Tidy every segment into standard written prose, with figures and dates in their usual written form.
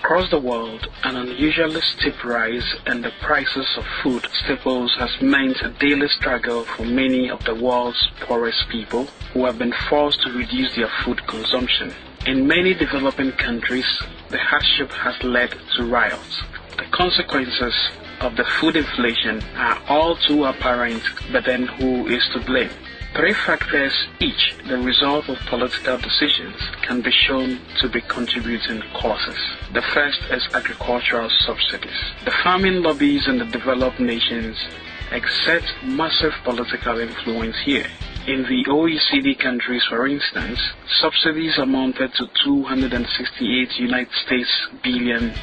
Across the world, an unusually steep rise in the prices of food staples has meant a daily struggle for many of the world's poorest people who have been forced to reduce their food consumption. In many developing countries, the hardship has led to riots. The consequences of the food inflation are all too apparent, but then who is to blame? Three factors each, the result of political decisions, can be shown to be contributing causes. The first is agricultural subsidies. The farming lobbies in the developed nations exert massive political influence here. In the OECD countries, for instance, subsidies amounted to $268 billion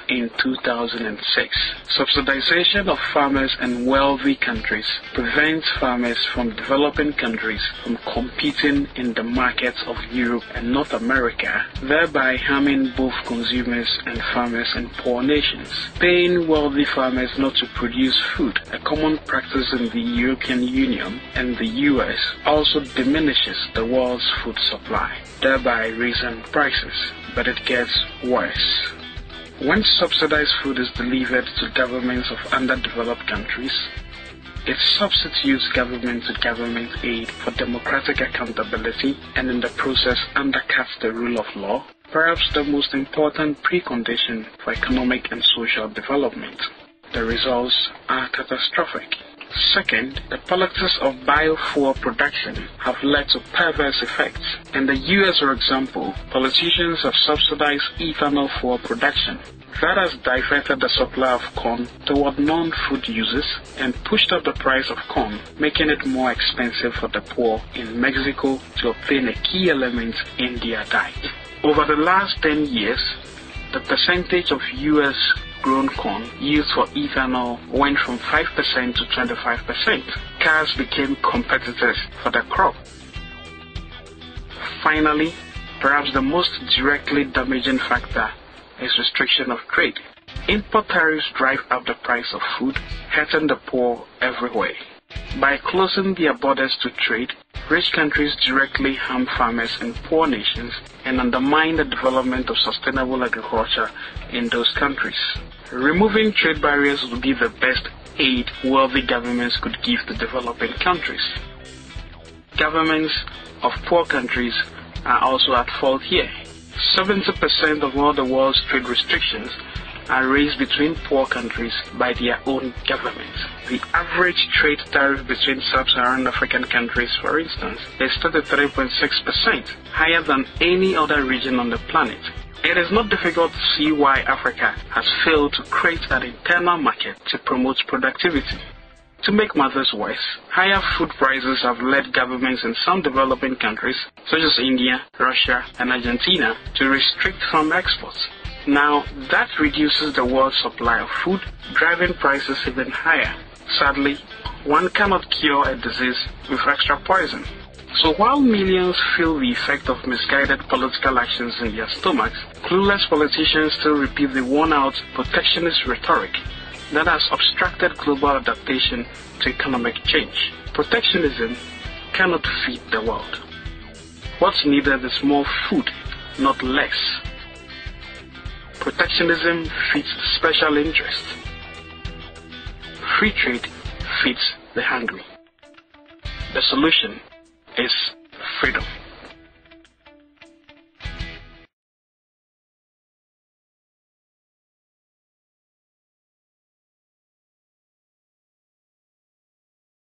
in 2006. Subsidization of farmers in wealthy countries prevents farmers from developing countries from competing in the markets of Europe and North America, thereby harming both consumers and farmers in poor nations. Paying wealthy farmers not to produce food, a common practice in the European Union and the US, also diminishes the world's food supply, thereby raising prices. But it gets worse. When subsidized food is delivered to governments of underdeveloped countries, it substitutes government-to-government aid for democratic accountability and in the process undercuts the rule of law, perhaps the most important precondition for economic and social development. The results are catastrophic. Second, the politics of biofuel production have led to perverse effects. In the US, for example, politicians have subsidized ethanol fuel production. That has diverted the supply of corn toward non-food uses and pushed up the price of corn, making it more expensive for the poor in Mexico to obtain a key element in their diet. Over the last 10 years, the percentage of US grown corn used for ethanol went from 5% to 25%. Cars became competitors for the crop. Finally, perhaps the most directly damaging factor is restriction of trade. Import tariffs drive up the price of food, hurting the poor everywhere. By closing their borders to trade, rich countries directly harm farmers in poor nations and undermine the development of sustainable agriculture in those countries. Removing trade barriers would be the best aid wealthy governments could give to developing countries. Governments of poor countries are also at fault here. 70% of all the world's trade restrictions are raised between poor countries by their own governments. The average trade tariff between sub-Saharan African countries, for instance, is 33.6%, higher than any other region on the planet. It is not difficult to see why Africa has failed to create an internal market to promote productivity. To make matters worse, higher food prices have led governments in some developing countries, such as India, Russia, and Argentina, to restrict farm exports. Now, that reduces the world's supply of food, driving prices even higher. Sadly, one cannot cure a disease with extra poison. So while millions feel the effect of misguided political actions in their stomachs, clueless politicians still repeat the worn-out protectionist rhetoric that has obstructed global adaptation to economic change. Protectionism cannot feed the world. What's needed is more food, not less. Protectionism feeds special interests. Free trade feeds the hungry. The solution is freedom.